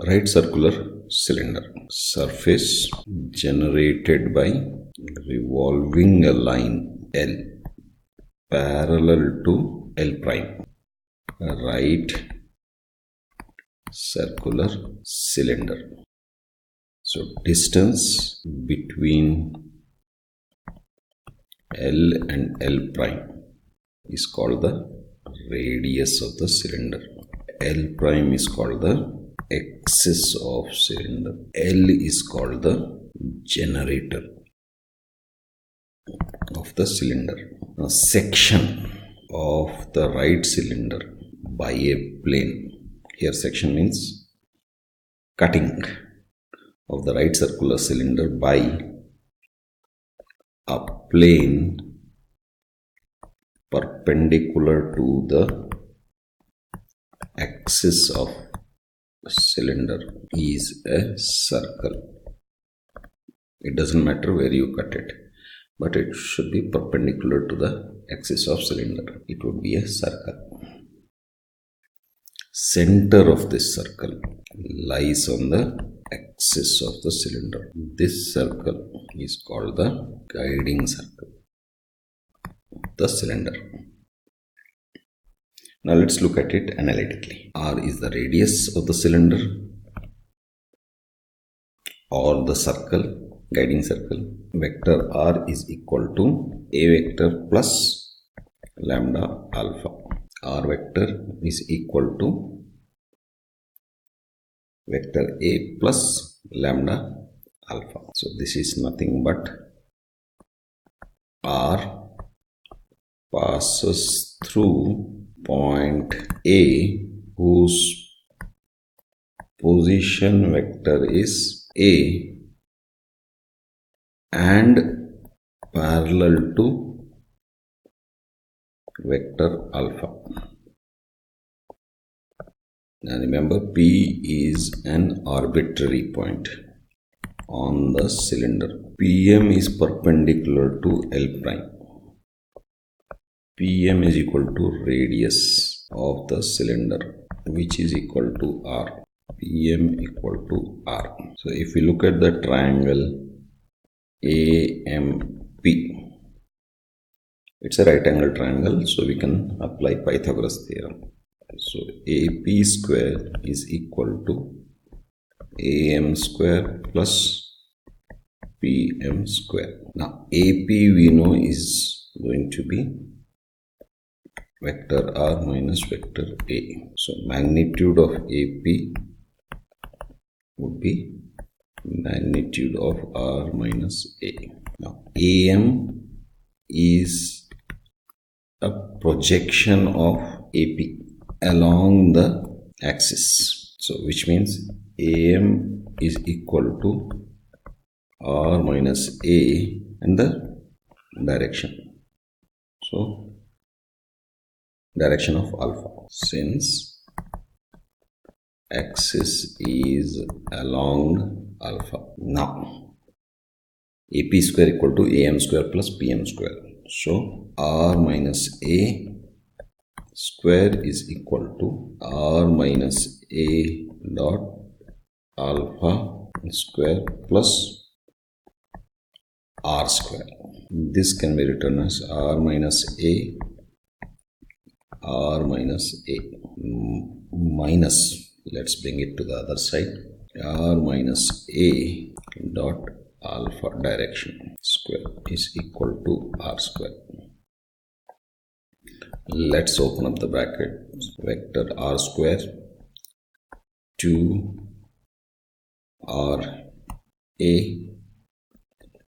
right circular cylinder. Surface generated by revolving a line L parallel to L prime. Right circular cylinder. So distance between L and L prime is called the radius of the cylinder. L prime is called the axis of cylinder. L is called the generator of the cylinder. A section of the right cylinder by a plane. Here section means cutting of the right circular cylinder by a plane perpendicular to the axis of cylinder is a circle. It doesn't matter where you cut it, but it should be perpendicular to the axis of cylinder. It would be a circle. Center of this circle lies on the axis of the cylinder. This circle is called the guiding circle of the cylinder. Now let's look at it analytically. R is the radius of the cylinder or the circle, guiding circle. Vector R is equal to A vector plus lambda alpha. R vector is equal to vector A plus lambda alpha. So this is nothing but R passes through point A whose position vector is A and parallel to vector alpha. Now remember, P is an arbitrary point on the cylinder. PM is perpendicular to L prime. PM is equal to radius of the cylinder, which is equal to R. PM equal to R. So if we look at the triangle AMP, it's a right angle triangle, so we can apply Pythagoras theorem. So AP square is equal to AM square plus PM square. Now AP we know is going to be vector R minus vector A. So magnitude of AP would be magnitude of R minus A. Now AM is a projection of AP along the axis. So which means AM is equal to R minus A and the direction. So direction of alpha, since axis is along alpha. Now AP square equal to AM square plus PM square. So R minus A square is equal to R minus A dot alpha square plus R square. This can be written as R minus A minus A minus, let's bring it to the other side, R minus A dot alpha direction square is equal to R square. Let's open up the bracket. Vector R square 2 R A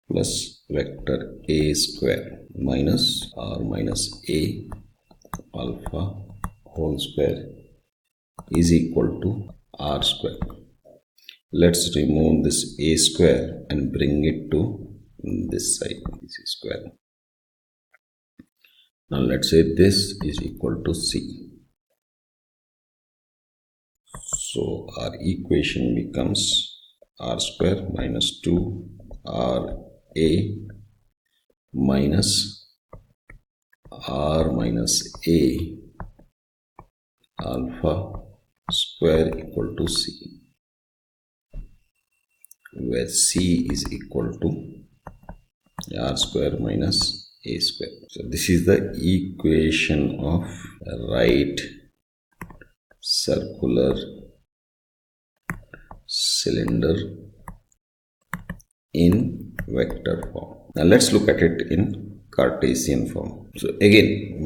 plus vector A square minus R minus A alpha whole square is equal to R square. Let's remove this A square and bring it to this side. This is square. Now let's say this is equal to C. So our equation becomes R square minus 2 R A minus R minus A alpha square equal to C. where C is equal to R square minus A square. So this is the equation of a right circular cylinder in vector form. Now let's look at it in Cartesian form. So again,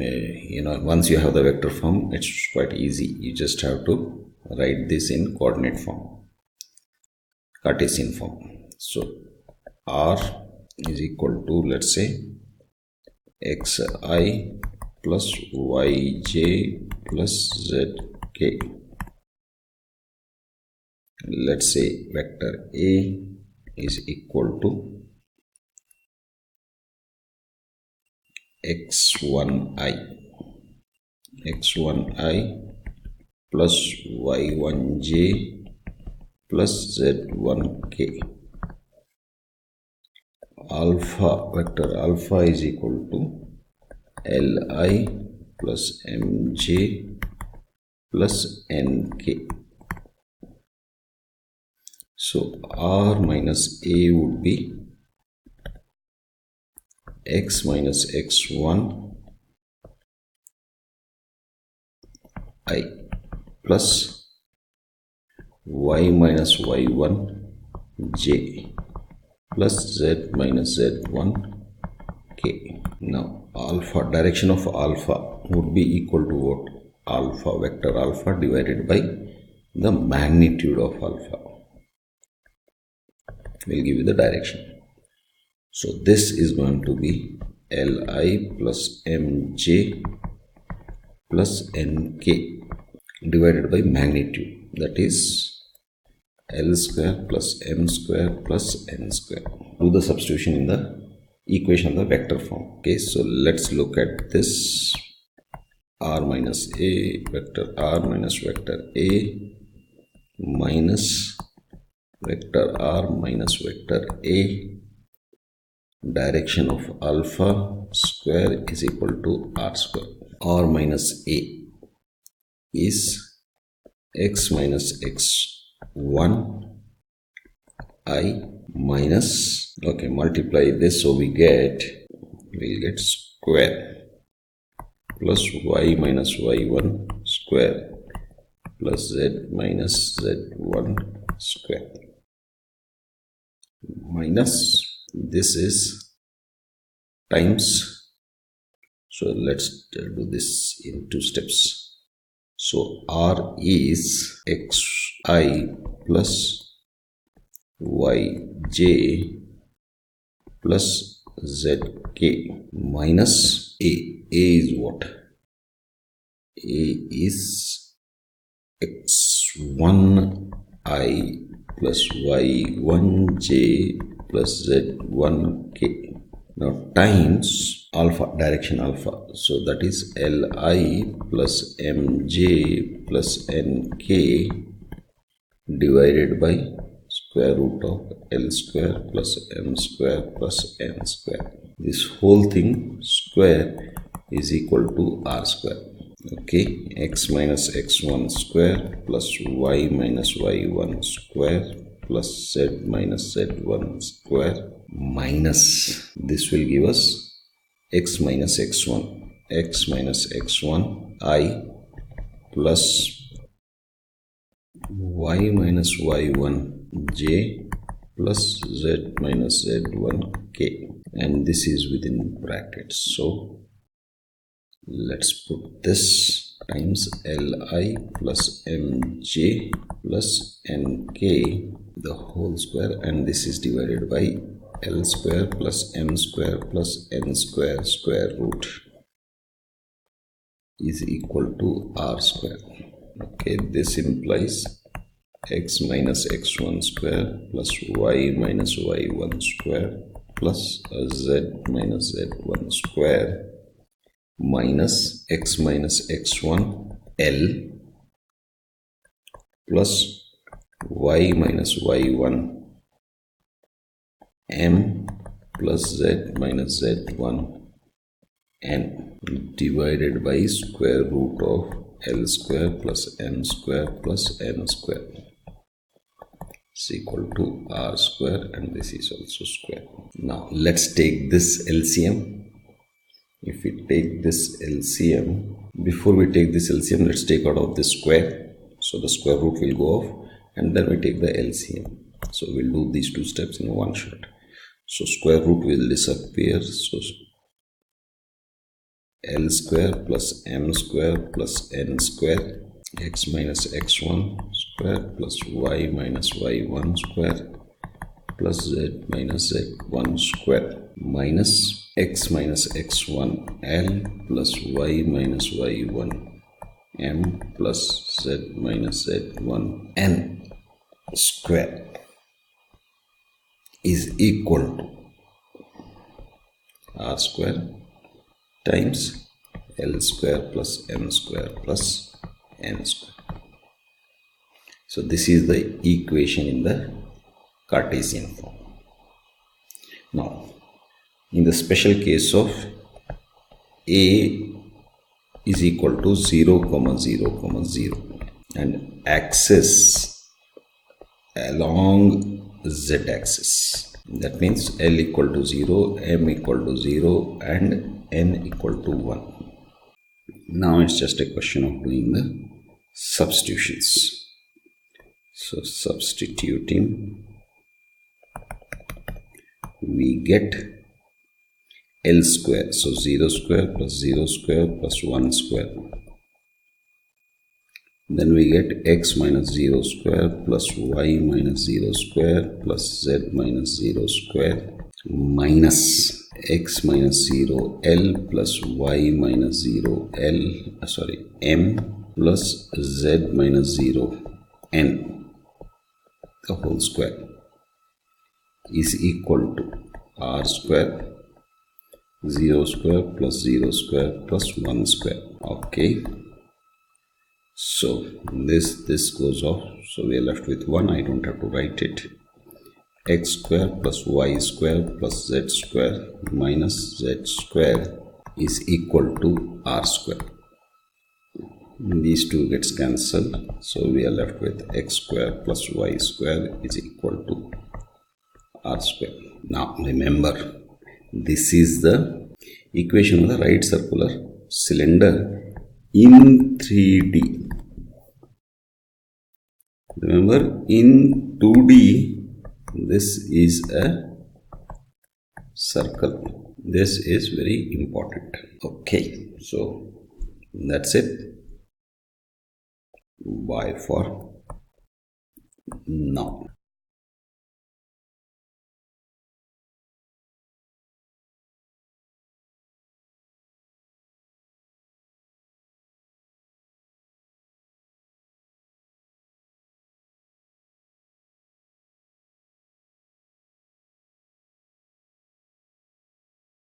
once you have the vector form, it's quite easy. You just have to write this in coordinate form, Cartesian form. So R is equal to, let's say, xi plus yj plus zk. Let's say vector A is equal to x1i plus y1j plus z1k. Vector alpha is equal to li plus mj plus nk. So R minus A would be x minus x1 I plus y minus y1 j plus z minus z1 k. Now direction of alpha would be equal to what? Vector alpha divided by the magnitude of alpha will give you the direction. So this is going to be Li plus Mj plus Nk divided by magnitude, that is L square plus M square plus N square. Do the substitution in the equation of the vector form. Okay, so let's look at this. R minus A, vector R minus vector A minus vector R minus vector A, direction of alpha square is equal to R square. R minus A is x minus x1 I minus, okay, multiply this, so we'll get square plus y minus y1 square plus z minus z1 square minus this is times. So let's do this in two steps. So R is xi plus yj plus zk minus A. A is what? A is x1i plus y1j plus z1k. Now times alpha, direction alpha, so that is Li plus Mj plus Nk divided by square root of L square plus M square plus N square. This whole thing square is equal to R square. Okay, x minus x1 square plus y minus y1 square plus z minus z1 square minus this will give us x minus x1 I plus y minus y1 j plus z minus z1 k, and this is within brackets. So let's put this times Li plus Mj plus Nk the whole square, and this is divided by L square plus M square plus N square square root is equal to R square. Okay, this implies x minus x1 square plus y minus y1 square plus z minus z1 square minus x minus x1 L plus y minus y1 M plus z minus z1 N divided by square root of L square plus M square plus N square. is equal to r square, and this is also square. Now let's take this LCM. If we take this LCM, before we take this LCM, let's take out of this square. So the square root will go off, and then we take the LCM. So we'll do these two steps in one shot. So square root will disappear. So L square plus M square plus N square, x minus x1 square plus y minus y1 square plus z minus z1 square minus x minus x1 L plus y minus y1 M plus z minus z1 N square is equal to r square times L square plus M square plus N square. So this is the equation in the Cartesian form. Now, in the special case of A is equal to 0, 0, 0 and axis along z axis, that means L equal to 0, M equal to 0 and N equal to 1. Now it's just a question of doing the substitutions. So substituting, we get L square, so 0 square plus 0 square plus 1 square. Then we get x minus 0 square plus y minus 0 square plus z minus 0 square minus x minus 0 L plus y minus 0 M plus z minus 0 N, the whole square, is equal to r square 0 square plus 0 square plus 1 square. Okay, so this goes off, so we are left with 1. I don't have to write it. X square plus y square plus z square minus z square is equal to r square. These two gets cancelled, so we are left with x square plus y square is equal to r square. Now remember, this is the equation of the right circular cylinder in 3D. Remember, in 2D, this is a circle. This is very important. Okay, so that's it. Bye for now.